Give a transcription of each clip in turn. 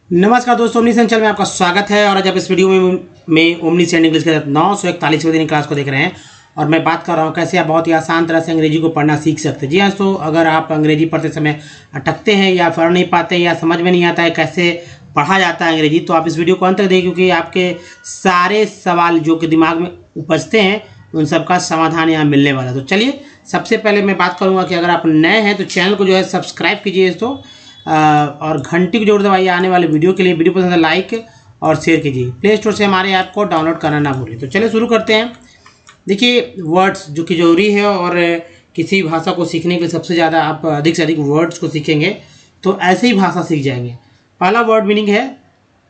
नमस्कार दोस्तों, omni send channel में आपका स्वागत है। और आज आप इस वीडियो में ओमनी सेंड इंग्लिश के 941वें दिन क्लास को देख रहे हैं और मैं बात कर रहा हूं कैसे आप बहुत ही आसान तरह से अंग्रेजी को पढ़ना सीख सकते हैं। जी हाँ दोस्तों, अगर आप अंग्रेजी पढ़ते समय अटकते हैं या पढ़ नहीं पाते या समझ में नहीं आता है कैसे पढ़ा जाता है अंग्रेजी, तो आप इस वीडियो को अंत तक देखिए, क्योंकि आपके सारे सवाल जो कि दिमाग में उपजते हैं उन सबका समाधान यहाँ मिलने वाला है। तो चलिए, सबसे पहले मैं बात करूँगा कि अगर आप नए हैं तो चैनल को जो है सब्सक्राइब कीजिए दोस्तों, और घंटी को जरूर दबाइए आने वाले वीडियो के लिए। वीडियो पसंद है लाइक और शेयर कीजिए। प्ले स्टोर से हमारे ऐप को डाउनलोड करना ना भूलें। तो चलिए शुरू करते हैं। देखिए, वर्ड्स जो कि जरूरी है और किसी भाषा को सीखने के लिए सबसे ज़्यादा आप अधिक से अधिक वर्ड्स को सीखेंगे तो ऐसे ही भाषा सीख जाएंगे। पहला वर्ड मीनिंग है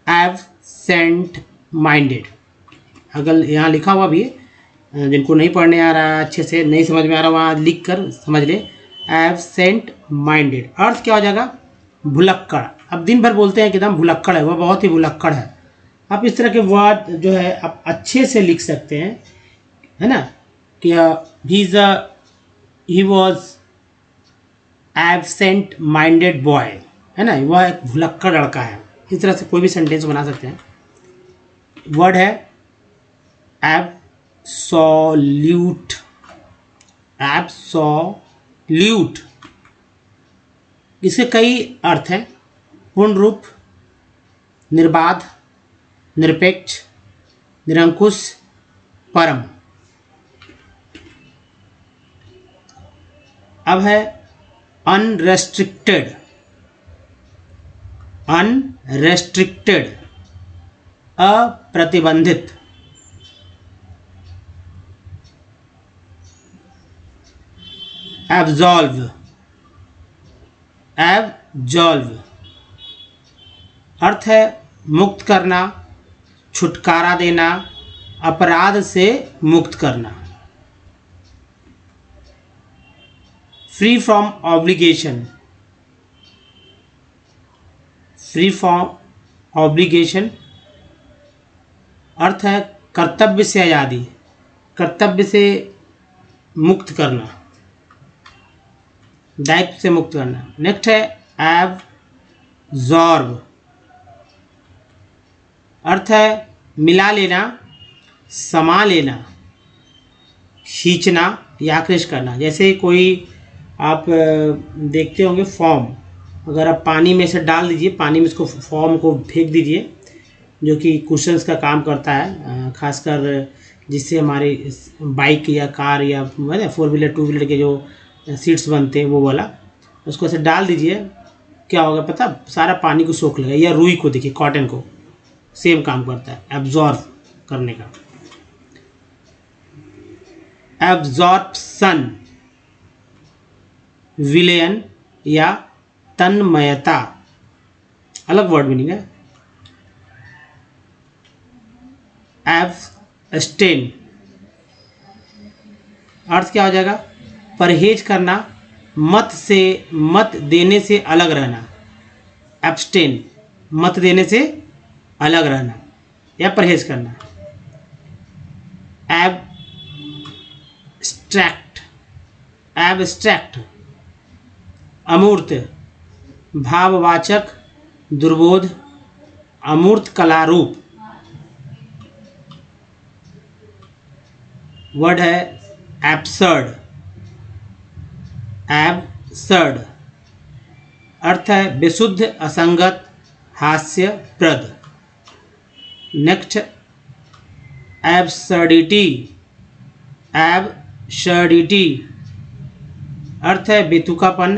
एब्सेंट माइंडेड। अगर यहाँ लिखा हुआ भी है, जिनको नहीं पढ़ने आ रहा है, अच्छे से नहीं समझ में आ रहा, वहाँ लिख कर समझ ले। एब्सेंट माइंडेड अर्थ क्या हो जाएगा? भुलक्कड़। अब दिन भर बोलते हैं कि एकदम भुलक्कड़ है, वह बहुत ही भुलक्कड़ है। आप इस तरह के वर्ड जो है आप अच्छे से लिख सकते हैं, है ना, कि he was absent minded boy, है ना, वह एक भुलक्कड़ लड़का है। इस तरह से कोई भी सेंटेंस बना सकते हैं। वर्ड है एब्सोल्यूट। एब्सोल्यूट, इसके कई अर्थ हैं। पूर्ण रूप, निर्बाध, निरपेक्ष, निरंकुश, परम। अब है अनरेस्ट्रिक्टेड। अनरेस्ट्रिक्टेड, अप्रतिबंधित। एब्जॉल्व। एब्जॉल्व अर्थ है मुक्त करना, छुटकारा देना, अपराध से मुक्त करना। Free from obligation. Free from obligation अर्थ है कर्तव्य से आज़ादी, कर्तव्य से मुक्त करना, दायित्व से मुक्त करना। नेक्स्ट है एब्जॉर्ब। अर्थ है मिला लेना, समा लेना, खींचना या आकृष्ट करना। जैसे कोई आप देखते होंगे फॉर्म, अगर आप पानी में से डाल दीजिए, पानी में इसको फॉर्म को फेंक दीजिए, जो कि कुशन्स का काम करता है, खासकर जिससे हमारी बाइक या कार या 4 व्हीलर 2 व्हीलर के जो सीट्स बनते हैं वो वाला, उसको ऐसे डाल दीजिए, क्या होगा पता? सारा पानी को सोख लेगा। या रुई को देखिए, कॉटन को, सेम काम करता है एब्जॉर्ब करने का। एब्जॉर्प्शन, विलयन या तन्मयता, अलग वर्ड मीनिंग है। एब्स्टेन अर्थ क्या हो जाएगा? परहेज करना, मत देने से अलग रहना। एब्स्टेन, मत देने से अलग रहना या परहेज करना। एब्स्ट्रैक्ट। एब्स्ट्रैक्ट अमूर्त, भाववाचक, दुर्बोध, अमूर्त कलारूप। वर्ड है एब्सर्ड। एब्सर्ड अर्थ है बेशुद्ध, असंगत, हास्यप्रद। Next absurdity. एब्सर्डिटी अर्थ है बेतुकापन,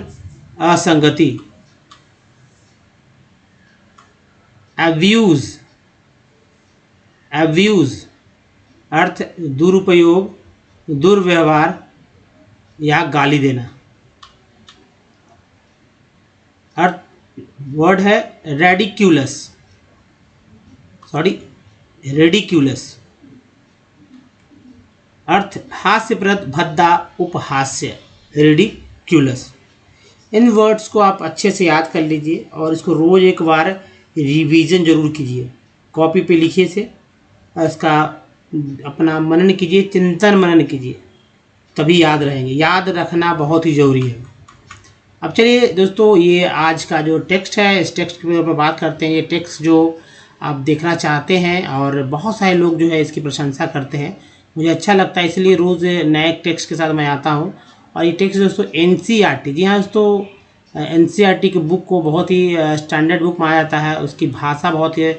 असंगति। एब्यूज। एब्यूज अर्थ दुरुपयोग, दुर्व्यवहार या गाली देना। अर्थ वर्ड है रेडिक्यूलस। रेडिक्यूलस अर्थ हास्यप्रद, भद्दा, उपहास्य। रेडिक्यूलस। इन वर्ड्स को आप अच्छे से याद कर लीजिए और इसको रोज एक बार रिवीजन जरूर कीजिए। कॉपी पे लिखिए से, इसका अपना मनन कीजिए, चिंतन मनन कीजिए, तभी याद रहेंगे। याद रखना बहुत ही जरूरी है। अब चलिए दोस्तों, ये आज का जो टेक्स्ट है, इस टेक्स्ट के ऊपर बात करते हैं। ये टेक्स्ट जो आप देखना चाहते हैं और बहुत सारे लोग जो है इसकी प्रशंसा करते हैं, मुझे अच्छा लगता है, इसलिए रोज़ नए टेक्स्ट के साथ मैं आता हूँ। और ये टेक्स्ट दोस्तों NCERT, जी हाँ दोस्तों, NCERT की बुक को बहुत ही स्टैंडर्ड बुक माना जाता है। उसकी भाषा बहुत ही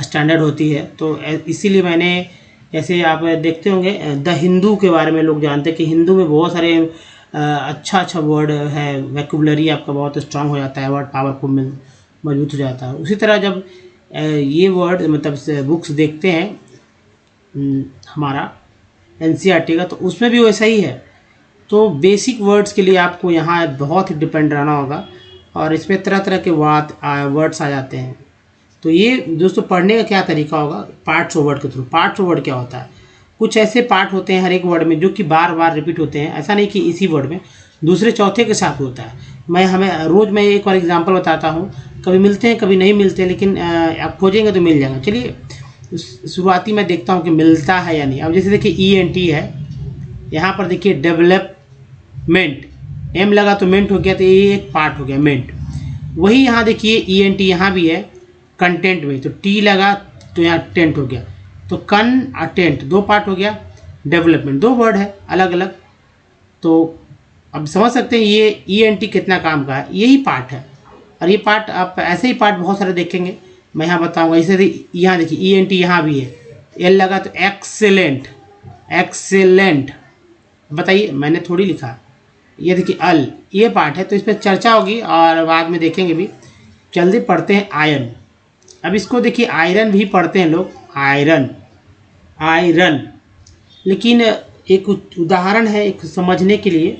स्टैंडर्ड होती है, तो इसीलिए मैंने, जैसे आप देखते होंगे द हिंदू के बारे में लोग जानते हैं कि हिंदू में बहुत सारे अच्छा वर्ड है, वैक्यूबलरी आपका बहुत स्ट्रांग हो जाता है, वर्ड पावरफुल मजबूत हो जाता है। उसी तरह जब ये वर्ड मतलब बुक्स देखते हैं हमारा NCERT का, तो उसमें भी वैसा ही है। तो बेसिक वर्ड्स के लिए आपको यहाँ बहुत ही डिपेंड रहना होगा, और इसमें तरह तरह के वर्ड्स आ जाते हैं। तो ये दोस्तों पढ़ने का क्या तरीका होगा, पार्ट्स ऑफ वर्ड के थ्रू। पार्ट्स ऑफ वर्ड क्या होता है, कुछ ऐसे पार्ट होते हैं हर एक वर्ड में जो कि बार बार रिपीट होते हैं। ऐसा नहीं कि इसी वर्ड में, दूसरे चौथे के साथ होता है। मैं एक और एग्जांपल बताता हूँ, कभी मिलते हैं कभी नहीं मिलते, लेकिन आप खोजेंगे तो मिल जाएगा। चलिए शुरुआती मैं देखता हूँ कि मिलता है या नहीं। अब जैसे देखिए ENT है, यहाँ पर देखिए डेवलपमेंट, M लगा तो मेंट हो गया, तो ये एक पार्ट हो गया मेंट। वही यहाँ देखिए ENT यहाँ भी है कंटेंट में, तो T लगा तो यहाँ टेंट हो गया, तो कन और टेंट दो पार्ट हो गया। डेवलपमेंट दो वर्ड है अलग अलग। तो अब समझ सकते हैं ये ENT कितना काम का है, यही पार्ट है। और ये पार्ट आप ऐसे ही पार्ट बहुत सारे देखेंगे, मैं यहाँ बताऊँगा। इसे यहाँ देखिए ENT यहाँ भी है, L लगा तो एक्सेलेंट, एक्सेलेंट। बताइए मैंने थोड़ी लिखा, ये देखिए अल, ये पार्ट है, तो इस पर चर्चा होगी और बाद में देखेंगे भी। जल्दी पढ़ते हैं आयरन। अब इसको देखिए आयरन भी पढ़ते हैं लोग, आयरन, आयरन। लेकिन एक उदाहरण है एक समझने के लिए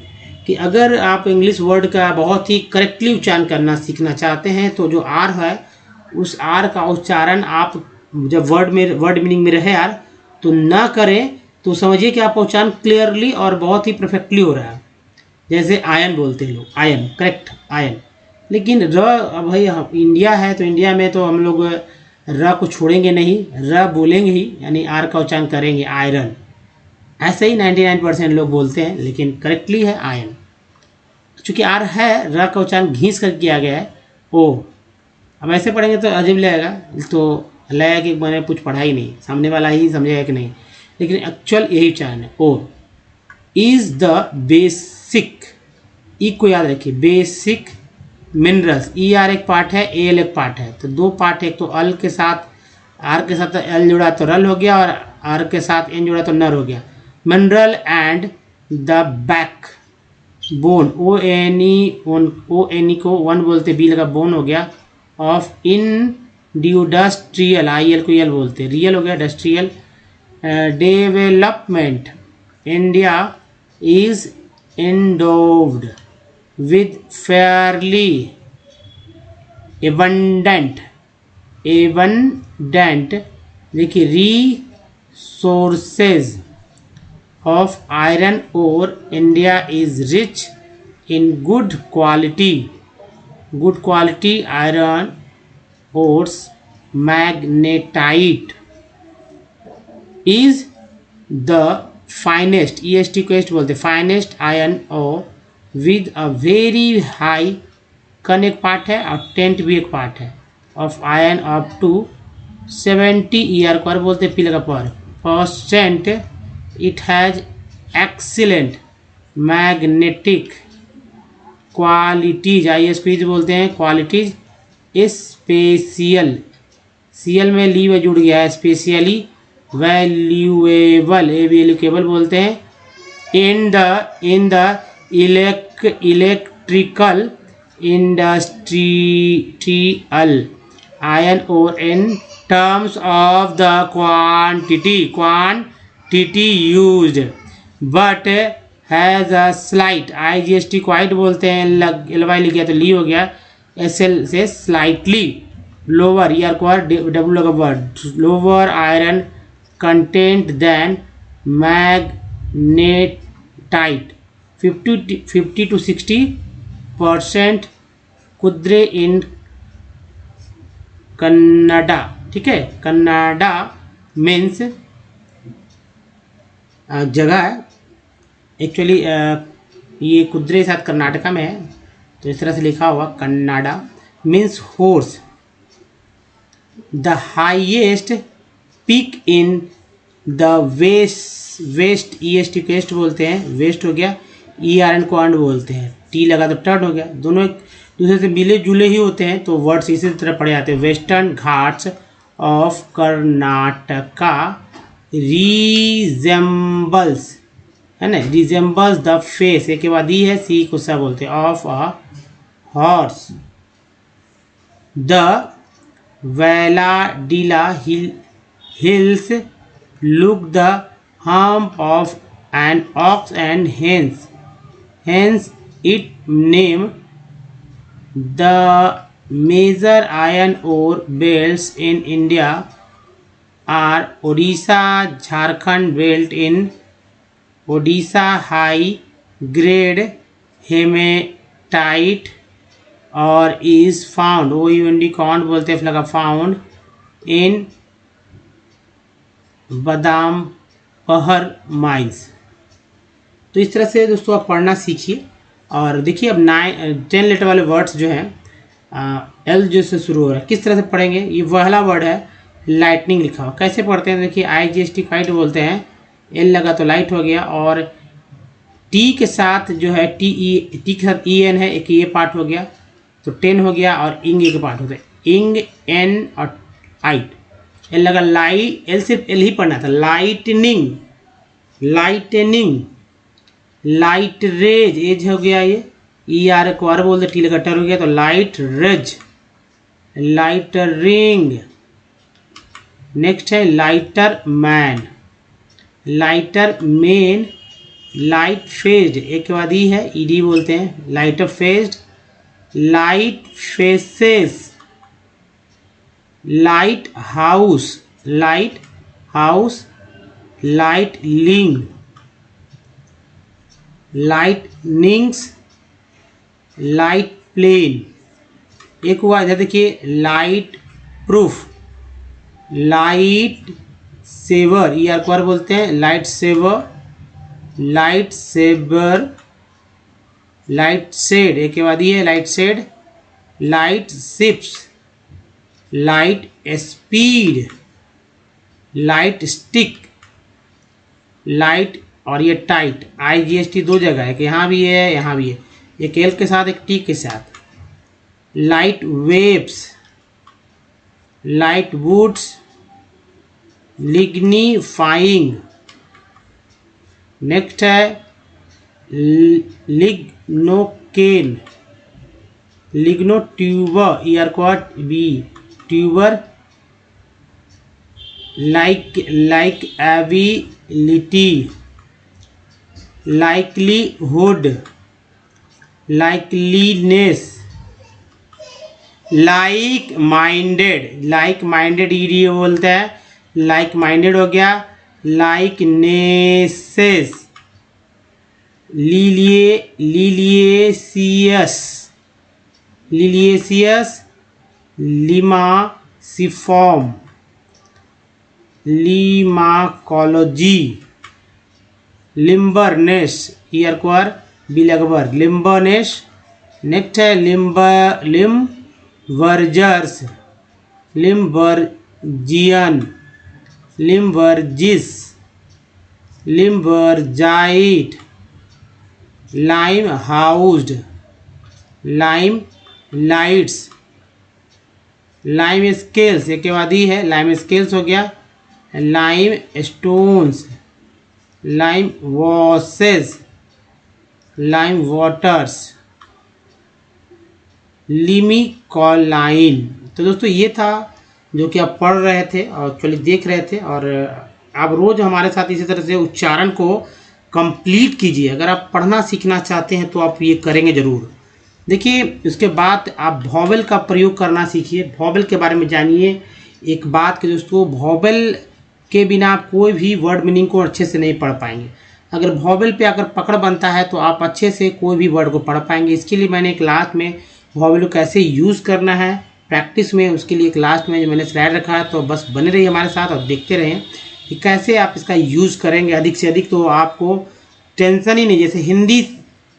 कि अगर आप इंग्लिश वर्ड का बहुत ही करेक्टली उच्चारण करना सीखना चाहते हैं, तो जो आर है उस आर का उच्चारण आप जब वर्ड मीनिंग में रहे आर तो ना करें, तो समझिए कि आपका उच्चारण क्लियरली और बहुत ही परफेक्टली हो रहा है। जैसे आयन बोलते हैं लोग, आयन, करेक्ट आयन। लेकिन अब भाई इंडिया है, तो इंडिया में तो हम लोग र को छोड़ेंगे नहीं, र बोलेंगे ही, यानी आर का उच्चारण करेंगे, आयरन। ऐसे ही 99% लोग बोलते हैं, लेकिन करेक्टली है आयन। चूँकि आर है, र का उच्चारण घींच कर किया गया है, ओ। अब ऐसे पढ़ेंगे तो अजीब लगेगा, तो लगेगा कि मैंने कुछ पढ़ा ही नहीं, सामने वाला ही समझेगा कि नहीं, लेकिन एक्चुअल यही उच्चारण है, ओ। इज़ द बेसिक, ई को याद रखिए, बेसिक मिनरल्स। ER एक पार्ट है, AL एक पार्ट है, तो दो पार्ट है। एक तो अल के साथ, आर के साथ एल जुड़ा तो रल हो गया, और आर के साथ एन जुड़ा तो नर हो गया। Mineral and the back bone, ONE को वन बोलते, बी लगा बोन हो गया, ऑफ इंडस्ट्रियल, IL को यल बोलते, रियल हो गया industrial. Development, India is endowed with fairly abundant देखिए resources of iron ore. India is rich in good quality iron ores. Magnetite is the finest, EST को EST बोलते, finest iron ore with a very high, कन एक part है और tent भी एक part है, of ion up to 70 ER पर बोलते, पी लगा percent. It has excellent magnetic qualities, ISPs बोलते हैं, क्वालिटीज। स्पेशियल, CL में ली जुड़ गया है, स्पेशली वैल्यूएबल, वैल्यूएबल बोलते हैं। In the electrical industrial iron और in terms of the quantity used, but has a slight, IGST quite बोलते हैं, LY लिख गया तो ली हो गया, SL से स्लाइटली लोअर, ER को W लगा word, lower iron content than magnetite, 50 to 60% Kudre in Kannada. ठीक है, कन्नाडा मीन्स जगह है, एक्चुअली ये कुद्रे साथ कर्नाटका में है, तो इस तरह से लिखा हुआ Kannada means horse. The highest peak in the west, EST west बोलते हैं, वेस्ट हो गया, ERN को अंड बोलते हैं, टी लगा तो टर्न हो गया, दोनों एक दूसरे से मिले जुले ही होते हैं, तो वर्ड्स इसी तरह पढ़े जाते हैं। Western Ghats of Karnataka resembles, है ना, रिजेंबल्स द फेस, एक के बाद ई है, सी को सा बोलते हैं, of a horse. The Veladila hills look the hump of an ox and hence it name. The major iron ore belts in India are Odisha Jharkhand belt in Odisha, high grade hematite और is found, OUND कौन बोलते हैं लगा, found in बादाम पहर mines. तो इस तरह से दोस्तों आप पढ़ना सीखिए। और देखिए अब 10 लेटर वाले वर्ड्स जो हैं एल जो से शुरू हो रहा है, किस तरह से पढ़ेंगे। ये पहला वर्ड है लाइटनिंग लिखा हुआ, कैसे पढ़ते हैं देखिए, IGST काइट बोलते हैं, एल लगा तो लाइट हो गया, और टी के साथ जो है टी के साथ EN है, एक ये पार्ट हो गया तो 10 हो गया, और इंग एक पार्ट होता है, इंग एन और आइट, एल लगा लाइट, एल सिर्फ एल ही पढ़ना था, लाइटनिंग, लाइटनिंग, लाइट रेज, एज हो गया ये, ER को आर बोलते, टी लगा टर हो गया तो light rays, lighter ring. Next है lighter man, lighter men, light faced, एक के बाद ई है, ED बोलते हैं, lighter faced, light faces, light house, light house, lighting, lightnings, light plane. एक हुआ इधर देखिए light proof, light saver, ER को बोलते हैं, light saver, light saver, light shade, एक के बाद ये है light shade, light ships, light speed, light stick, light और ये टाइट, IGST दो जगह है कि यहाँ भी है यहाँ भी है, एक एल के साथ एक टी के साथ, light waves, light woods, lignifying. Next है लिग्नोकेन, लिग्नो ट्यूबर, ER को B tuber, likeability, likelihood, likeliness, like minded, like minded ED बोलता है, लाइक माइंडेड हो गया, likenesses, liliaceous, liliaceous, limaciform, limacology, limberness, ER को R B लगभग, limberness. Next है limburgers, limburgian, limburgis, limburgite, lime housed, lime lights, lime scales, एक के बाद ही है, लाइम स्केल्स हो गया, lime stones, lime वॉसेस, lime waters, limicoline. तो दोस्तों ये था जो कि आप पढ़ रहे थे और एक्चुअली देख रहे थे, और आप रोज़ हमारे साथ इसी तरह से उच्चारण को कंप्लीट कीजिए। अगर आप पढ़ना सीखना चाहते हैं तो आप ये करेंगे ज़रूर। देखिए उसके बाद आप वॉवेल का प्रयोग करना सीखिए, वॉवेल के बारे में जानिए। एक बात कि दोस्तों वॉवेल के बिना आप कोई भी वर्ड मीनिंग को अच्छे से नहीं पढ़ पाएंगे। अगर वॉवेल पे अगर पकड़ बनता है तो आप अच्छे से कोई भी वर्ड को पढ़ पाएंगे। इसके लिए मैंने एक लास्ट में वॉवेल को कैसे यूज़ करना है प्रैक्टिस में, उसके लिए एक लास्ट में जो मैंने स्लाइड रखा है, तो बस बने रहिए हमारे साथ और देखते रहें कि कैसे आप इसका यूज़ करेंगे अधिक से अधिक। तो आपको टेंशन ही नहीं, जैसे हिंदी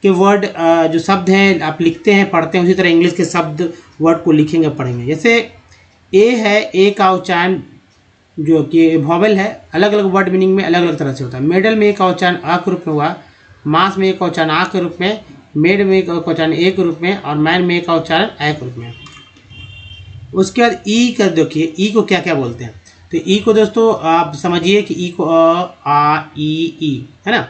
के वर्ड जो शब्द हैं आप लिखते हैं पढ़ते हैं, उसी तरह इंग्लिश के शब्द वर्ड को लिखेंगे पढ़ेंगे। जैसे ए है, ए का उच्चारण जो कि वॉवेल है, अलग अलग वर्ड मीनिंग में अलग अलग तरह से होता है। मेडल में ए का उच्चारण अ के रूप में हुआ, मास में ए का उच्चारण आ के रूप में, मेड में ए का उच्चारण ए के रूप में, और मैन में ए का उच्चारण ए के रूप में। उसके बाद ई कर देखिए, ई को क्या क्या बोलते हैं। तो ई को दोस्तों आप समझिए कि ई को अ आ ई है ना।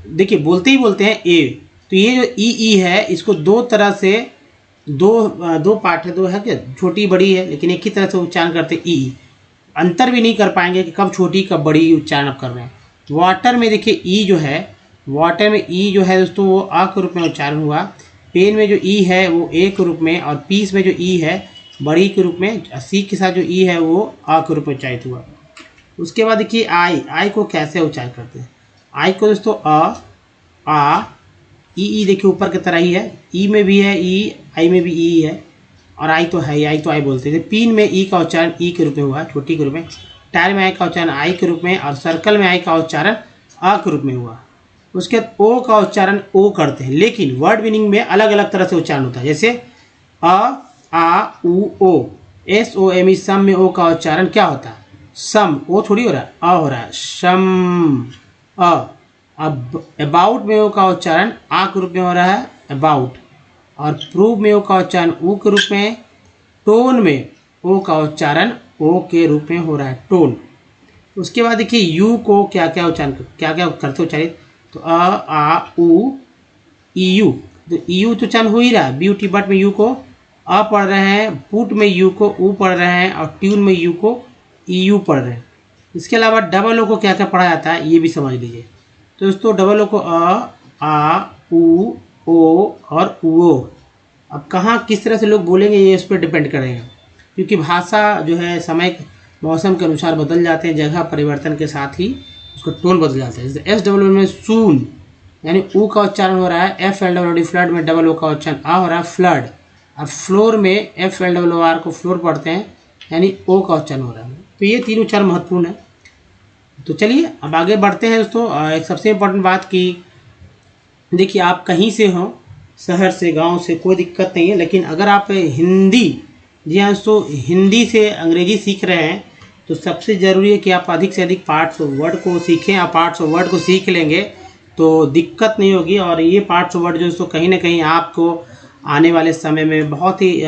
देखिए बोलते ही बोलते हैं ए। तो ये जो ई है इसको दो तरह से दो पार्ट है, दो है क्या, छोटी बड़ी है, लेकिन एक ही तरह से उच्चारण करते हैं ई। अंतर भी नहीं कर पाएंगे कि कब छोटी कब बड़ी उच्चारण आप कर रहे हैं। वाटर में देखिए ई जो है, वाटर में ई जो है दोस्तों वो अ के रूप में उच्चारण हुआ। पेन में जो ई है वो ए के रूप में, और पीस में जो ई है बड़ी के रूप में, सी के साथ जो ई है वो अ के रूप में उच्चारित हुआ। उसके बाद देखिए आई को कैसे उच्चारण करते हैं। आई को दोस्तों अ आ ई देखिए ऊपर की तरह ही है, ई में भी है ई, आई में भी ई है, और आई तो है ही, आई तो आई बोलते हैं। पीन में ई का उच्चारण ई के रूप में हुआ, छोटी के रूप में। टायर में आई का उच्चारण आई के रूप में, और सर्कल में आई का उच्चारण अ के रूप में हुआ। उसके बाद ओ का उच्चारण ओ करते हैं, लेकिन वर्ड मीनिंग में अलग अलग तरह से उच्चारण होता है। जैसे अ आ उ ओ, एस ओ एम ई, सम में ओ का उच्चारण क्या होता है, सम, ओ थोड़ी हो रहा है, अ हो रहा है, शम अ। अब अबाउट में ओ का उच्चारण आ के रूप में हो रहा है, अबाउट, और प्रूव में ओ का उच्चारण ऊ के रूप में। टोन में ओ का उच्चारण ओ के रूप में हो रहा है, टोन। उसके बाद देखिए यू को क्या क्या उच्चारण करते उच्चारित। तो अ आ उ ई यू, तो ई यू तो उच्चारण हो ही रहा है। ब्यूटी बट में यू को अ पढ़ रहे हैं, पुट में यू को ऊ पढ़ रहे हैं, और ट्यून में यू को ई यू पढ़ रहे हैं। इसके अलावा डबल ओ को क्या क्या पढ़ा जाता है ये भी समझ लीजिए। तो दोस्तों डबल ओ को अ आ उ ओ और उ। अब कहाँ किस तरह से लोग बोलेंगे ये इस पर डिपेंड करेगा, क्योंकि भाषा जो है समय मौसम के अनुसार बदल जाते हैं, जगह परिवर्तन के साथ ही उसका टोन बदल जाता है। जैसे एस डब्ल्यू में सून यानी ऊ का उच्चारण हो रहा है, F L W D flood में डबल ओ का उच्चारण आ हो रहा है, फ्लड। और फ्लोर में एफ एल डब्ल्यू आर को फ्लोर पढ़ते हैं, यानी ओ का उच्चारण हो रहा है। तो ये तीन उच्चारण महत्वपूर्ण है। तो चलिए अब आगे बढ़ते हैं दोस्तों। एक सबसे इम्पोर्टेंट बात कि देखिए आप कहीं से हो, शहर से गांव से, कोई दिक्कत नहीं है, लेकिन अगर आप हिंदी, जी हाँ दोस्तों, हिंदी से अंग्रेजी सीख रहे हैं तो सबसे ज़रूरी है कि आप अधिक से अधिक पार्ट्स ऑफ वर्ड को सीखें। आप पार्ट्स ऑफ वर्ड को सीख लेंगे तो दिक्कत नहीं होगी, और ये पार्ट्स ऑफ वर्ड जो दोस्तों कहीं ना कहीं आपको आने वाले समय में बहुत ही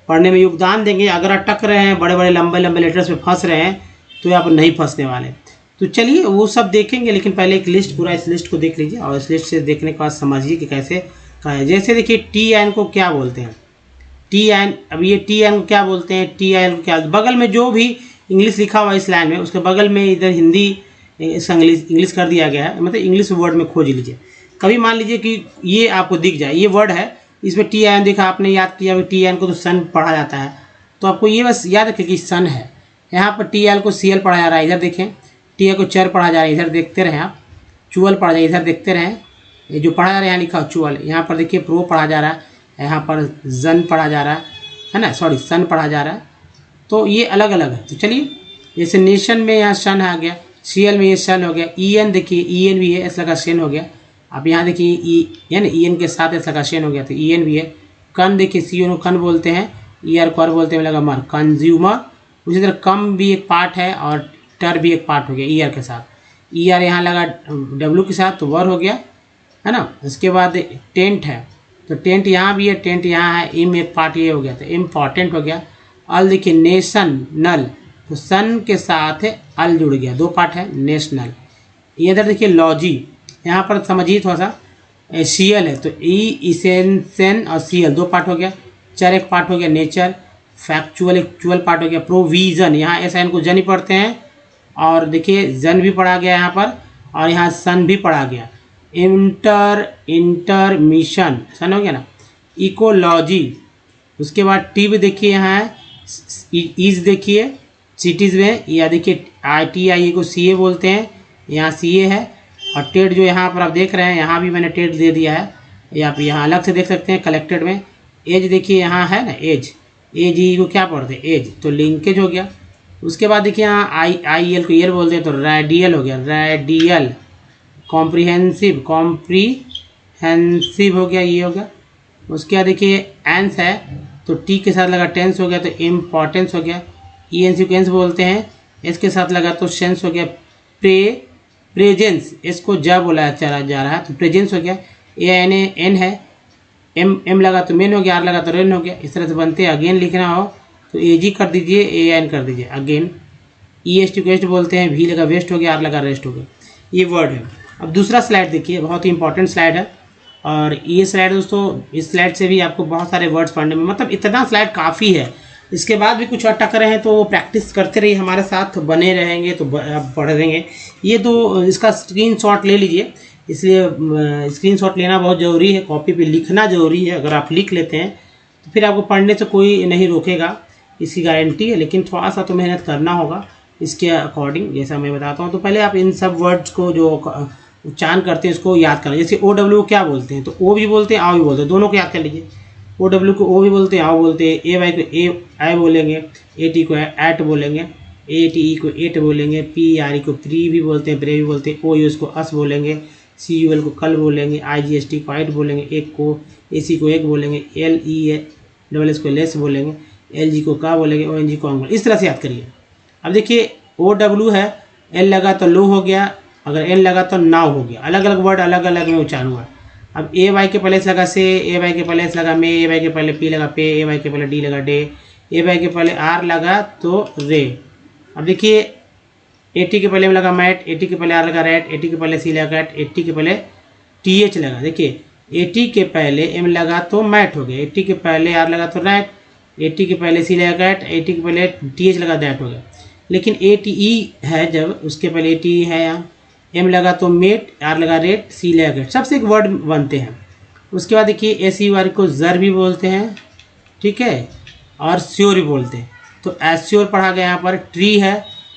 पढ़ने में योगदान देंगे। अगर अटक रहे हैं, बड़े बड़े लंबे लंबे लेटर्स में फंस रहे हैं, तो आप नहीं फंसने वाले। तो चलिए वो सब देखेंगे, लेकिन पहले एक लिस्ट, पूरा इस लिस्ट को देख लीजिए, और इस लिस्ट से देखने के बाद समझिए कि कैसे का है। जैसे देखिए टी एन को क्या बोलते हैं, टी एन, अब ये टी एन को क्या बोलते हैं, टी एन को क्या, बगल में जो भी इंग्लिश लिखा हुआ है इस लाइन में, उसके बगल में इधर हिंदी इंग्लिश कर दिया गया है, मतलब इंग्लिश वर्ड में खोज लीजिए। कभी मान लीजिए कि ये आपको दिख जाए, ये वर्ड है, इसमें टी एन दिखा, आपने याद किया टी एन को तो सन पढ़ा जाता है, तो आपको ये बस याद रखें कि सन है। यहाँ पर टी एल को सी एल पढ़ा जा रहा है, इधर देखें, टी एल को चर पढ़ा जा रहा है, इधर देखते रहें आप, चुअल पढ़ा जाए, इधर देखते रहें, ये जो पढ़ा जा रहा है यहाँ लिखा चुअल, यहाँ पर देखिए प्रो पढ़ा जा रहा है, यहाँ पर जन पढ़ा जा रहा है ना, सॉरी सन पढ़ा जा रहा है। तो ये अलग अलग है। तो चलिए जैसे नेशन में यहाँ सन आ गया, सी एल में ये सन हो गया, ई एन देखिए, ई एन भी है, ऐसा का सेन हो गया। आप यहाँ देखिए ई एन, ई एन के साथ ऐसा का सेन हो गया, तो ई एन भी है। कन देखिए, सी एन को कन बोलते हैं, ई आर को आर बोलते हैं, लगा मर, कंज्यूमर। उसी तरह कम भी एक पार्ट है, और टर भी एक पार्ट हो गया ई आर के साथ, ई आर यहाँ लगा डब्ल्यू के साथ, तो वर हो गया, है ना। उसके बाद टेंट है, तो टेंट यहाँ भी है, टेंट यहाँ है, इम एक पार्ट ये हो गया, तो इम्पॉर्टेंट हो गया। अल देखिए नेशन, नल, तो सन के साथ अल जुड़ गया, दो पार्ट है, नेशनल। इधर देखिए लॉजी, यहाँ पर समझिए थोड़ा सा, सी एल है, तो ई इसेंसन और सी एल दो पार्ट हो गया, चर एक पार्ट हो गया, नेचर, फैक्चुअल एक चुअल पार्ट हो गया, प्रोविजन, यहाँ एस एन को जन ही पढ़ते हैं, और देखिए जन भी पढ़ा गया यहाँ पर, और यहाँ सन भी पढ़ा गया। इंटरमिशन सन हो गया ना। इकोलॉजी, उसके बाद टी भी देखिए यहाँ है, इज देखिए सिटीज़ में, या देखिए आई टी आई को सी ए बोलते हैं, यहाँ सी ए है। और टेड जो यहाँ पर आप देख रहे हैं, यहाँ भी मैंने टेड दे दिया है, या आप यहाँ अलग से देख सकते हैं कलेक्टेड में। एज देखिए यहाँ है ना, एज, एज ई को क्या पढ़ते हैं, एज, तो लिंकेज हो गया। उसके बाद देखिए यहाँ आई एल को ईयर बोलते हैं, तो रेडियल हो गया, रेडियल। कॉम्प्रिहेंसिव, हैंसिव हो गया, ये हो गया। उसके बाद देखिए एंस है तो टी के साथ लगा टेंस हो गया तो इम्पॉर्टेंस हो गया। ई एन सी को एंस बोलते हैं। इसके साथ लगा तो सेंस हो गया। प्रेजेंस, इसको जा बोला चला जा रहा है तो प्रेजेंस हो गया। ए एन ए एन है। एम लगा तो मेन हो गया, आर लगा तो रेन हो गया। इस तरह से बनते हैं। अगेन लिखना हो तो ए जी कर दीजिए, ए एन कर दीजिए अगेन। ई एस टी को वेस्ट बोलते हैं। वी लगा वेस्ट हो गया, आर लगा रेस्ट हो गया। ये वर्ड है। अब दूसरा स्लाइड देखिए, बहुत ही इंपॉर्टेंट स्लाइड है। और ये स्लाइड दोस्तों, इस स्लाइड से भी आपको बहुत सारे वर्ड्स पढ़ने में, मतलब इतना स्लाइड काफ़ी है। इसके बाद भी कुछ अटक रहे हैं तो प्रैक्टिस करते रहिए, हमारे साथ बने रहेंगे तो आप पढ़ देंगे। ये तो इसका स्क्रीनशॉट ले लीजिए, इसलिए स्क्रीनशॉट लेना बहुत ज़रूरी है। कॉपी पे लिखना ज़रूरी है। अगर आप लिख लेते हैं तो फिर आपको पढ़ने से कोई नहीं रोकेगा, इसकी गारंटी है। लेकिन थोड़ा सा तो मेहनत करना होगा इसके अकॉर्डिंग, जैसा मैं बताता हूँ। तो पहले आप इन सब वर्ड्स को जो उच्चारण करते हैं इसको याद करें। जैसे ओ डब्ल्यू क्या बोलते हैं, तो ओ भी बोलते हैं, आओ भी बोलते हैं, दोनों को याद कर लीजिए। ओ डब्ल्यू को ओ भी बोलते हैं, आओ बोलते हैं। ए वाई को ए आई बोलेंगे। ए टी को एट बोलेंगे। ए टी ई को एट बोलेंगे। पी आर ई को प्री भी बोलते हैं, प्रे भी बोलते हैं। ओ यू एस को अस बोलेंगे। सी यू एल को कल बोलेंगे। आई जी एस टी को आइट बोलेंगे। एक को ए सी को एक बोलेंगे। एल ई डबल एस को लेस बोलेंगे। एल जी को का बोलेंगे। ओ एन जी को ऑन बोलेंगे। इस तरह से याद करिए। अब देखिए ओ डब्ल्यू है, एल लगा तो लो हो गया, अगर एन लगा तो नाव हो गया। अलग अलग वर्ड अलग अलग में उच्चारण हुआ। अब ए वाई के पहले से लगा से, ए वाई के पहले से लगा मे, ए वाई के पहले पी लगा पे, ए वाई के पहले डी लगा डे, ए वाई के पहले आर लगा तो रे। अब देखिए ए टी के पहले में लगा मैट, ए टी के पहले आर लगा रैट, ए टी के पहले सी लगा कैट, ए टी के पहले टी एच लगा। देखिए ए टी के पहले एम लगा तो मैट हो गया, ए टी के पहले आर लगा तो रैट, ए टी के पहले सी लगा कैट, ए टी के पहले टी एच लगा दैट हो गया। लेकिन ए टी ई है जब, उसके पहले ए टी ई है यहाँ, एम लगा तो मेट, आर लगा रेट, सी लगा गेट, सबसे एक वर्ड बनते हैं। उसके बाद देखिए एस यू आर को जर भी बोलते हैं, ठीक है, और श्योर भी बोलते हैं। तो एश्योर पढ़ा गया यहाँ पर। ट्री है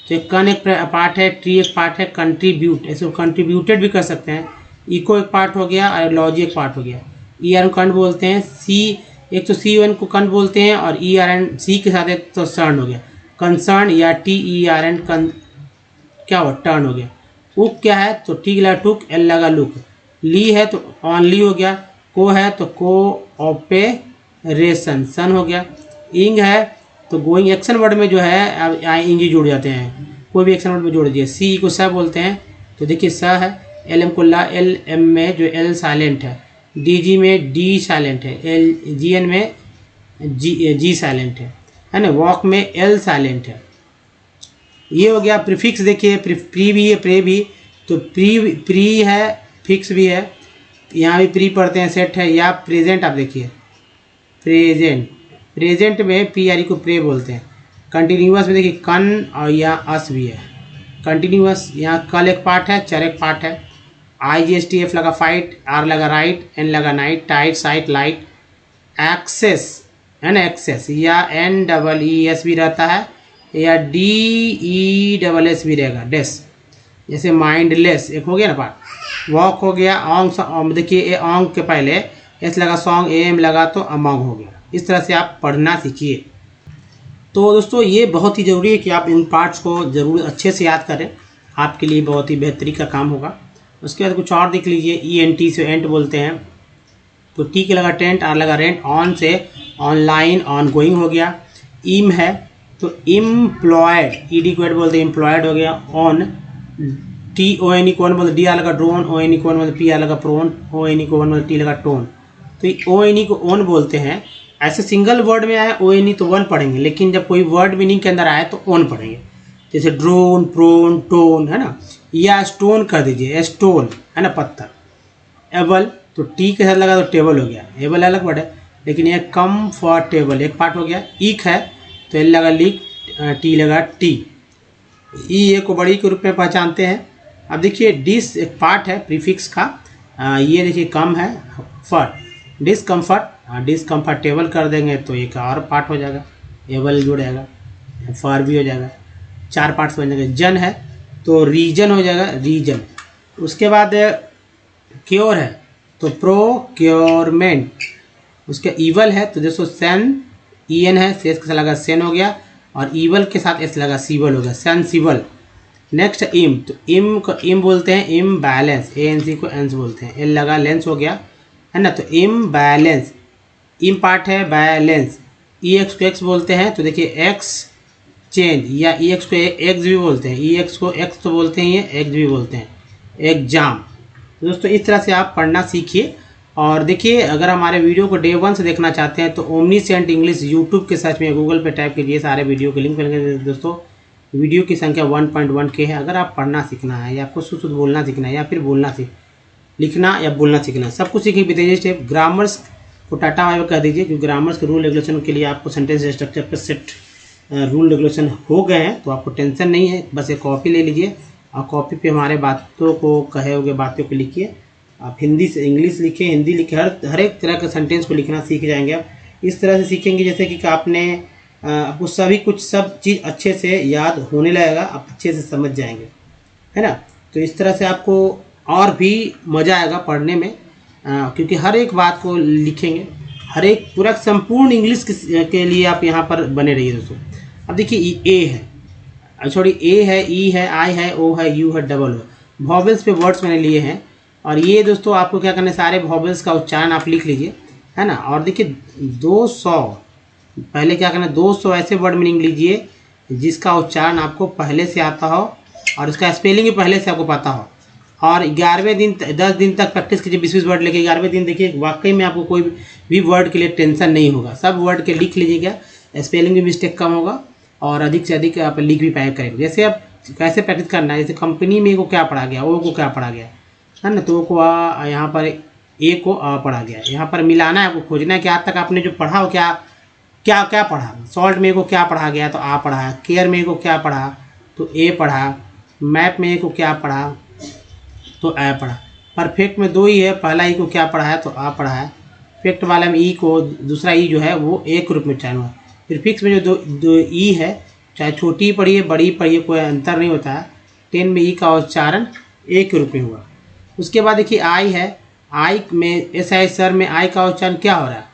तो कन एक पार्ट है, ट्री एक पार्ट है। कंट्रीब्यूट, ऐसे कंट्रीब्यूटेड भी कर सकते हैं। इको एक पार्ट हो गया और लॉजी एक पार्ट हो गया। ई आर कंड बोलते हैं। सी एक तो सी एन को कंड बोलते हैं और ई आर एन सी के साथ एक तो सर्न हो गया। कंसर्न या टी ई आर एन क्या हुआ, टर्न हो गया। उक क्या है तो टी लगा टुक, एल लगा लुक। ली है तो ऑनली हो गया। को है तो को ऑपरेशन, सन हो गया। इंग है तो गोइंग, एक्शन वर्ड में जो है इंग जुड़ जाते हैं, कोई भी एक्शन वर्ड में जोड़ दीजिए। सी को स बोलते हैं तो देखिए स है। एल एम को ला, एल एम में जो एल साइलेंट है, डी जी में डी साइलेंट है, एल जी एन में जी साइलेंट है ना। वॉक में एल साइलेंट है। ये हो गया प्रीफिक्स। देखिए प्री भी है, प्रे भी। तो प्री है, फिक्स भी है, यहाँ भी प्री पढ़ते हैं, सेट है। या प्रेजेंट, आप देखिए प्रेजेंट में पी आर ई को प्रे बोलते हैं। कंटिन्यूअस में देखिए कन और या अस भी है। कंटिन्यूअस यहाँ कल एक पार्ट है, चर एक पार्ट है। I G S T F लगा फाइट, आर लगा राइट, एन लगा night, tight sight light. Access है ना, एक्सेस या एन डबल ई एस भी रहता है या डी ई डबल एस भी रहेगा, डेस। जैसे माइंडलेस एक हो गया ना पार्ट। वॉक हो गया। ऑंग, देखिए ए ऑंग के पहले एस लगा सॉन्ग, ए एम लगा तो अमॉन्ग हो गया। इस तरह से आप पढ़ना सीखिए। तो दोस्तों ये बहुत ही ज़रूरी है कि आप इन पार्ट्स को ज़रूर अच्छे से याद करें, आपके लिए बहुत ही बेहतरी का काम होगा। उसके बाद कुछ और देख लीजिए। ई एन टी से एंट बोलते हैं तो टी के लगा टेंट, आर लगा रेंट, ऑन से ऑनलाइन, ऑन गोइंग हो गया। इम है तो एम्प्लॉयड, ई डी को एड बोलते हैं, एम्प्लॉयड हो गया। On, T O N E को वन बोलते, डी आर लगा ड्रोन, ओ एन ई को वन बोलते, पी आर लगा प्रोन, ओ एन ई को वन बोलते, टी लगा टोन। तो ओ एन ई को ओन बोलते हैं। ऐसे सिंगल वर्ड में आए ओ एन ई तो वन पढ़ेंगे, लेकिन जब कोई वर्ड मीनिंग के अंदर आए तो ओन पढ़ेंगे। जैसे ड्रोन, प्रोन, टोन, है ना। या स्टोन कर दीजिए, स्टोन है ना, पत्थर। एबल तो टी के साथ लगा तो टेबल हो गया। एबल अलग वर्ड है, लेकिन यह कम्फर्टेबल एक पार्ट हो गया। ईक है तो एल लगा लीक, टी लगा टी। ई ए को बड़ी के रूप में पहचानते हैं। अब देखिए डिस एक पार्ट है प्रीफिक्स का। ये देखिए कम है, फर्ट, डिसकम्फर्ट, डिसकम्फर्टेबल कर देंगे तो एक और पार्ट हो जाएगा, एबल जुड़ जाएगा, फर भी हो जाएगा, चार पार्ट्स बन जाएंगे। जन है तो रीजन हो जाएगा, रीजन। उसके बाद क्योर है तो प्रोक्योरमेंट। उसके ईवल है तो जैसे सेन, ई एन है, सेस के साथ लगा सेन हो गया, और ईवल के साथ एस लगा सीवल हो गया, सेंसिबल। नेक्स्ट इम, तो इम को इम बोलते हैं, इम बैलेंस, ए एन सी को एंस बोलते हैं। एल लगा लेंस हो गया, है ना। तो इम्बैलेंस, इम पार्ट है बैलेंस, ई एक्स को एक्स बोलते हैं तो देखिए एक्स चेंज, या ई एक्स को एक्स भी बोलते हैं, ई एक्स को एक्स तो बोलते हैं, ये एक्स भी बोलते हैं, एग्जाम। तो दोस्तों इस तरह से आप पढ़ना सीखिए। और देखिए अगर हमारे वीडियो को डे 1 से देखना चाहते हैं तो ओमनीसेंट इंग्लिश यूट्यूब के सर्च में गूगल पे टाइप कीजिए, सारे वीडियो के लिंक मिलेंगे। दोस्तों वीडियो की संख्या 1.1 के है। अगर आप पढ़ना सीखना है या आपको शुद्ध बोलना सीखना है या फिर बोलना लिखना या बोलना सीखना, सब कुछ सीखिए विद स्टेप। ग्रामर्स को टाटा वाइव कर दीजिए, क्योंकि ग्रामर्स के रूल रेगुलेशन के लिए आपको सेंटेंस स्ट्रक्चर पर सेट रूल रेगुलेशन हो गए हैं, तो आपको टेंशन नहीं है। बस एक कॉपी ले लीजिए और कॉपी पे हमारे बातों को, कहे हुए बातों को लिखिए। आप हिंदी से इंग्लिश लिखें, हिंदी लिखें, हर एक तरह के सेंटेंस को लिखना सीख जाएंगे आप। इस तरह से सीखेंगे जैसे कि आपने आपको सब चीज़ अच्छे से याद होने लगेगा, आप अच्छे से समझ जाएंगे, है ना। तो इस तरह से आपको और भी मज़ा आएगा पढ़ने में, क्योंकि हर एक बात को लिखेंगे, हर एक पूरा संपूर्ण इंग्लिश के लिए आप यहाँ पर बने रहिए दोस्तों। अब देखिए ए है, सॉरी ए है, ई है, आई है, ओ है, यू है, डबल है। वॉवेल्स पे वर्ड्स मैंने लिए हैं, और ये दोस्तों आपको क्या करना है, सारे वॉवेल्स का उच्चारण आप लिख लीजिए, है ना। और देखिए 200 पहले क्या करना है, 200 ऐसे वर्ड मीनिंग लीजिए जिसका उच्चारण आपको पहले से आता हो और उसका स्पेलिंग भी पहले से आपको पता हो। और 11वें दिन 10 दिन तक प्रैक्टिस कीजिए, 20-20 वर्ड लेके। 11वें दिन देखिए वाकई में आपको कोई भी वर्ड के लिए टेंशन नहीं होगा, सब वर्ड के लिख लीजिएगा, स्पेलिंग भी मिस्टेक कम होगा और अधिक से अधिक आप लिख भी पाए करेंगे। जैसे आप कैसे प्रैक्टिस करना है, जैसे कंपनी में को क्या पढ़ा गया, ओ को क्या पढ़ा गया, है ना। तो को आ, यहाँ पर ए को आ पढ़ा गया, यहाँ पर मिलाना है, आपको खोजना है कि आज तक आपने जो पढ़ा हो क्या क्या क्या पढ़ा। सॉल्ट में को क्या पढ़ा गया तो आ पढ़ा, केयर में को क्या पढ़ा तो ए पढ़ा, मैप में को क्या पढ़ा तो ए पढ़ा। परफेक्ट में 2 ही है, पहला ई को क्या पढ़ा है तो आ पढ़ा है। फेक्ट वाले में ई को दूसरा ई जो है वो एक रूप में उच्चारण हुआ। फिर फिक्स में जो दो ई है, चाहे छोटी पढ़िए बड़ी पढ़िए कोई अंतर नहीं होता है। 10 में ई का उच्चारण एक रूप में हुआ। उसके बाद देखिए आई है, आई में ऐसा सर में आई का उच्चारण क्या हो रहा है,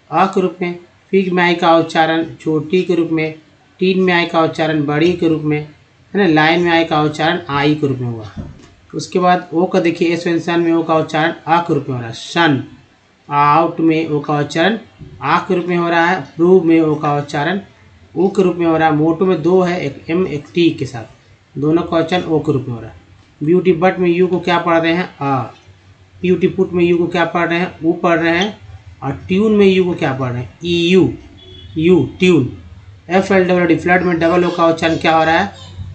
अ के रूप में। फिग में आई का उच्चारण छोटी के रूप में। टीन में आई का उच्चारण बड़ी के रूप में, है ना। लाइन में आई का उच्चारण आई के रूप में हुआ। उसके बाद ओ का देखिए एसवेंसन में ओ का उच्चारण आ के रूप में हो रहा है। सन आउट में ओ का उच्चारण आ के रूप में हो रहा है। प्रूव में ओ का उच्चारण ओ के रूप में हो रहा है। मोटो में 2 है, एक एम एक टी के साथ, दोनों का उच्चारण ओ के रूप में हो रहा है। ब्यूटी बट में यू को क्या पढ़ रहे हैं, आ। ब्यूटी पुट में यू को क्या पढ़ रहे हैं, ऊ पढ़ रहे हैं। और ट्यून में यू को क्या पढ़ रहे हैं, E U, you tune. F L W D flood में डबल ओ का उच्चारण क्या हो रहा है,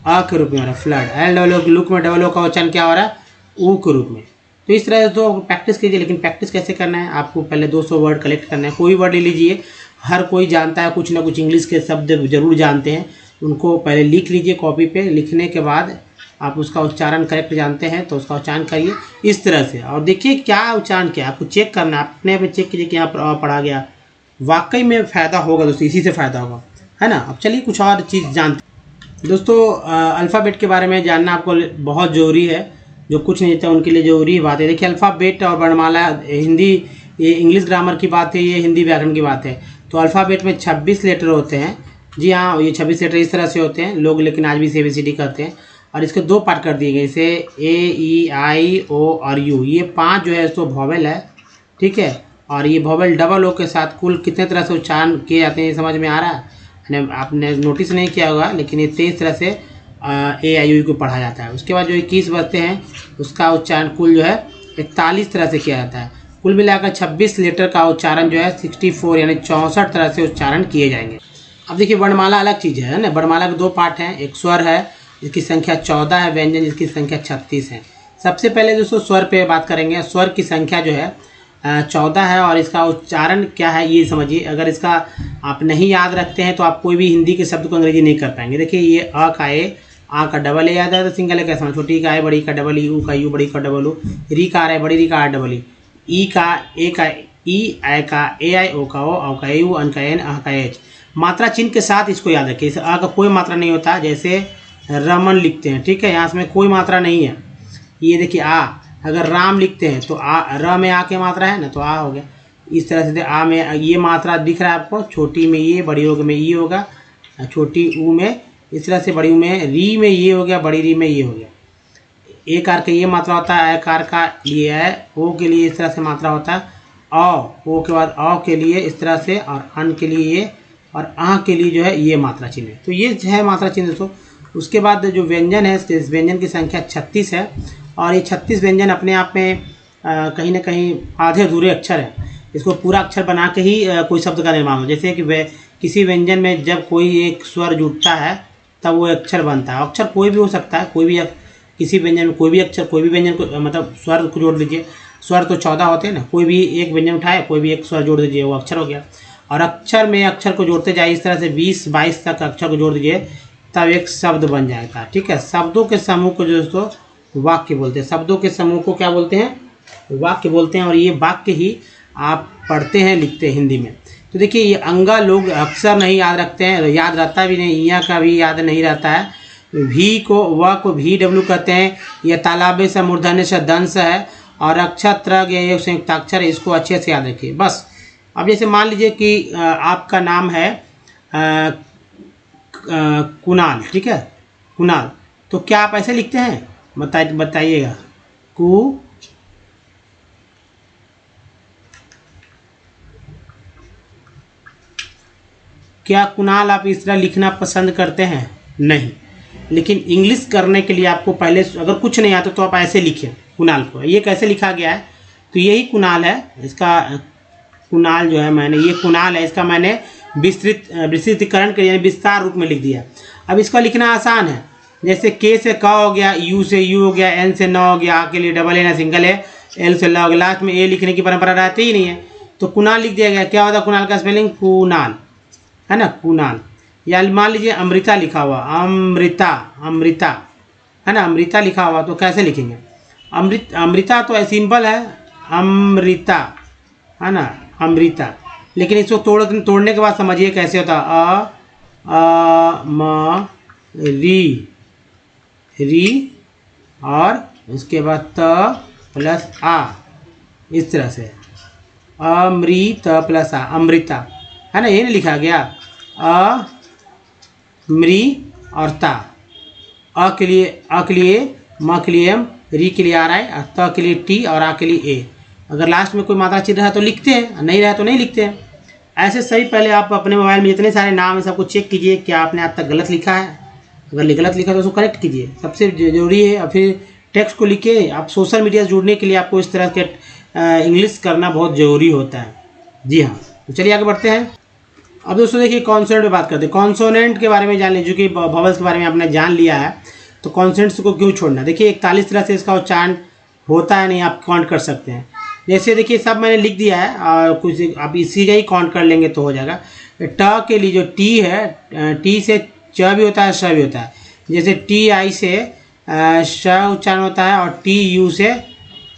अ के रूप में हो रहा है। फ्लड एल डब्ल्यू लुक में डबल ओ का उच्चारण क्या हो रहा है, ऊ के रूप में। तो इस तरह से तो प्रैक्टिस कीजिए, लेकिन प्रैक्टिस कैसे करना है, आपको पहले 200 वर्ड कलेक्ट करना है। कोई वर्ड ले लीजिए, हर कोई जानता है, कुछ ना कुछ इंग्लिश के शब्द जरूर जानते हैं, उनको पहले लिख लीजिए कॉपी पे। लिखने के बाद आप उसका उच्चारण करेक्ट जानते हैं तो उसका उच्चारण करिए इस तरह से। और देखिए क्या उच्चारण क्या आपको चेक करना है, अपने आप चेक कीजिए कि यहाँ पर पढ़ा गया, वाकई में फ़ायदा होगा दोस्तों, इसी से फ़ायदा होगा, है ना। अब चलिए कुछ और चीज़ जानते हैं दोस्तों। अल्फ़ाबेट के बारे में जानना आपको बहुत ज़रूरी है, जो कुछ नहीं जानता उनके लिए ज़रूरी बात है। देखिए अल्फ़ाबेट और वर्णमाला, हिंदी ये इंग्लिश ग्रामर की बात है, ये हिंदी व्याकरण की बात है। तो अल्फ़ाबेट में 26 लेटर होते हैं, जी हाँ, ये 26 लेटर इस तरह से होते हैं लोग, लेकिन आज भी ABCD करते हैं। और इसके 2 पार्ट कर दिए गए, जैसे ए ई आई ओ और यू, ये 5 जो है तो वॉवेल है, ठीक है। और ये वॉवेल डबल ओ के साथ कुल कितने तरह से उच्चारण किए जाते हैं, ये समझ में आ रहा है। आपने नोटिस नहीं किया होगा, लेकिन ये 23 तरह से ए आई यू को पढ़ा जाता है। उसके बाद जो 21 बचते हैं उसका उच्चारण कुल जो है 41 तरह से किया जाता है। कुल मिलाकर 26 लेटर का उच्चारण जो है 64 यानी 64 तरह से उच्चारण किए जाएंगे। अब देखिए वर्णमाला अलग चीज़ है ना। वर्णमाला के 2 पार्ट हैं, एक स्वर है जिसकी संख्या 14 है, व्यंजन जिसकी संख्या 36 है। सबसे पहले दोस्तों स्वर पे बात करेंगे। स्वर की संख्या जो है 14 है और इसका उच्चारण क्या है ये समझिए। अगर इसका आप नहीं याद रखते हैं तो आप कोई भी हिंदी के शब्द को अंग्रेजी नहीं कर पाएंगे। देखिए ये अ का ए, आ का डबल ए याद है तो सिंगल ए कैसे, छोटी का ए, बड़ी का डबल ई, ऊ का यू, बड़ी का डबल ऊ, री का है, बड़ी री का डबल ई का ए का ई, आई का ए आई, ओ का ओ का ए यू, अन का एन, अ का एच। मात्रा चिन्ह के साथ इसको याद रखिए। इस अ का कोई मात्रा नहीं होता, जैसे रमन लिखते हैं, ठीक है, यहाँ इसमें कोई मात्रा नहीं है। ये देखिए आ, अगर राम लिखते हैं तो आ, र में आ के मात्रा है ना, तो आ हो गया। इस तरह से आ में ये मात्रा दिख रहा है आपको, छोटी में ये, बड़ी हो में ये होगा, छोटी ऊ में इस तरह से, बड़ी ऊ में री में ये हो गया, बड़ी री में ये हो गया। ए कार का ये मात्रा होता है, कार का ये है, ओ के लिए इस तरह से मात्रा होता है, ओ के बाद अ के लिए इस तरह से, और अन के लिए ये, और आ के लिए जो है ये मात्रा चिन्ह है। तो ये है मात्रा चिन्ह दोस्तों। उसके बाद जो व्यंजन है, इस व्यंजन की संख्या 36 है, और ये 36 व्यंजन अपने आप में कहीं ना कहीं आधे अधूरे अक्षर हैं। इसको पूरा अक्षर बना के ही कोई शब्द का निर्माण हो। जैसे कि किसी व्यंजन में जब कोई एक स्वर जुड़ता है तब वो अक्षर बनता है। अक्षर कोई भी हो सकता है, कोई भी किसी व्यंजन में कोई भी अक्षर, कोई भी व्यंजन को मतलब स्वर को जोड़ दीजिए। स्वर तो 14 होते हैं ना, कोई भी एक व्यंजन उठाए, कोई भी एक स्वर जोड़ दीजिए, वो अक्षर हो गया। और अक्षर में अक्षर को जोड़ते जाए, इस तरह से 20-22 तक अक्षर को जोड़ दीजिए, तब एक शब्द बन जाएगा। ठीक है, शब्दों के समूह को जो दोस्तों वाक्य बोलते हैं। शब्दों के समूह को क्या बोलते हैं? वाक्य बोलते हैं। और ये वाक्य ही आप पढ़ते हैं, लिखते हैं हिंदी में। तो देखिए, ये अंगा लोग अक्सर नहीं याद रखते हैं, याद रहता भी नहीं, इया का भी याद नहीं रहता है। भी को व को भी डब्ल्यू कहते हैं। यह तालाबे से मूर्धन्य से दंश है, और अक्षर त्रग या एक संयुक्ताक्षर है, इसको अच्छे से याद रखिए बस। अब जैसे मान लीजिए कि आपका नाम है कुणाल, ठीक है, कुणाल, तो क्या आप ऐसे लिखते हैं? बताइएगा। क्या कुणाल आप इस तरह लिखना पसंद करते हैं? नहीं। लेकिन इंग्लिश करने के लिए आपको पहले अगर कुछ नहीं आता तो आप ऐसे लिखें कुणाल को। ये कैसे लिखा गया है? तो यही कुणाल है, इसका कुणाल जो है, मैंने ये कुणाल है, इसका मैंने विस्तृतीकरण कर यानी विस्तार रूप में लिख दिया। अब इसका लिखना आसान है। जैसे के से क हो गया, यू से यू हो गया, एन से न हो गया, आ के लिए डबल एन है, सिंगल है, एल से ल हो गया, लास्ट में ए लिखने की परंपरा रहती ही नहीं है, तो कुणाल लिख दिया गया। क्या होता है कुणाल का स्पेलिंग? कुणाल, है ना, कुणाल। या मान लीजिए अमृता लिखा हुआ, अमृता, अमृता, है ना, अमृता लिखा हुआ, तो कैसे लिखेंगे? अमृता तो सिंपल है, अमृता, है ना, अमृता। लेकिन इसको तोड़ने के बाद समझिए कैसे होता है। म री और उसके बाद त प्लस आ, इस तरह से अमृत प्लस आ, अमृता, है ना, ये नहीं लिखा गया। मृ और ता, अ के लिए म के लिए एम, री के लिए आर आई, और त के लिए टी, और आ के लिए ए। अगर लास्ट में कोई मात्रा चिन्ह रहा तो लिखते हैं, नहीं रहा तो नहीं लिखते हैं। ऐसे सही पहले आप अपने मोबाइल में जितने सारे नाम है सबको चेक कीजिए, क्या आपने आज तक गलत लिखा है। अगर गलत लिखा तो उसको करेक्ट कीजिए, सबसे ज़रूरी है। और फिर टेक्स्ट को लिखिए। आप सोशल मीडिया से जुड़ने के लिए आपको इस तरह के इंग्लिश करना बहुत ज़रूरी होता है। जी हाँ, तो चलिए आगे बढ़ते हैं। अब दोस्तों देखिए, कॉन्सोनेंट पे बात करते हैं। कॉन्सोनेंट के बारे में जान लीजिए, कि वॉवल्स के बारे में आपने जान लिया है, तो कॉन्सोनेंट्स को क्यों छोड़ना। देखिए 41 तरह से इसका उच्चारण होता है, नहीं आप काउंट कर सकते हैं। जैसे देखिए सब मैंने लिख दिया है, और कुछ आप इसी का ही काउंट कर लेंगे तो हो जाएगा। ट के लिए जो टी है, टी से च भी होता है, श भी होता है। जैसे टी आई से श उच्चारण होता है, और टी यू से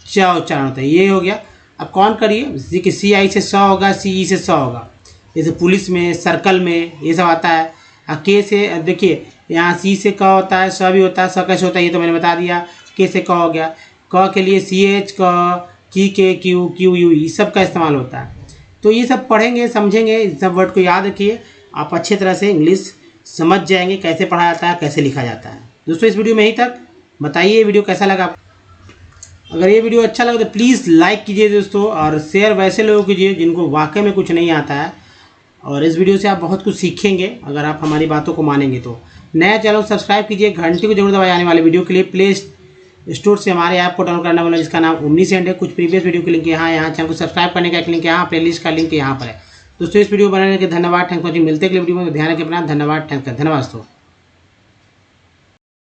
च उच्चारण होता है, ये हो गया। अब काउंट करिए, जैसे कि सी आई से स होगा, सी ई से स होगा, जैसे पुलिस में, सर्कल में ये सब आता है। के से देखिए यहाँ सी से क होता है, स भी होता है, स कैसे होता है ये तो मैंने बता दिया। के से क हो गया। क के लिए सी एच, क, की के क्यू, क्यू यू, ये सब का इस्तेमाल होता है। तो ये सब पढ़ेंगे, समझेंगे, इस सब वर्ड को याद रखिए, आप अच्छे तरह से इंग्लिश समझ जाएंगे, कैसे पढ़ा जाता है, कैसे लिखा जाता है। दोस्तों इस वीडियो में यहीं तक। बताइए ये वीडियो कैसा लगा। अगर ये वीडियो अच्छा लगा तो प्लीज़ लाइक कीजिए दोस्तों, और शेयर वैसे लोगों को कीजिए जिनको वाकई में कुछ नहीं आता है। और इस वीडियो से आप बहुत कुछ सीखेंगे अगर आप हमारी बातों को मानेंगे तो। नया चैनल सब्सक्राइब कीजिए, घंटी को जरूर दबाएं आने वाले वीडियो के लिए। प्ले स्टोर से हमारे ऐप को डाउनलोड करना वाला जिसका नाम ओमनीसेंट है। कुछ प्रीवियस वीडियो के लिंक यहाँ चैनल को सब्सक्राइब करने का एक लिंक यहाँ, प्लेलिस्ट का लिंक यहाँ पर है। दोस्तों इस वीडियो बनाने के धन्यवाद, थैंक यू। मिलते हैं अगले वीडियो में, ध्यान रखें अपना। धन्यवाद, थैंक यू, धन्यवाद दोस्तों।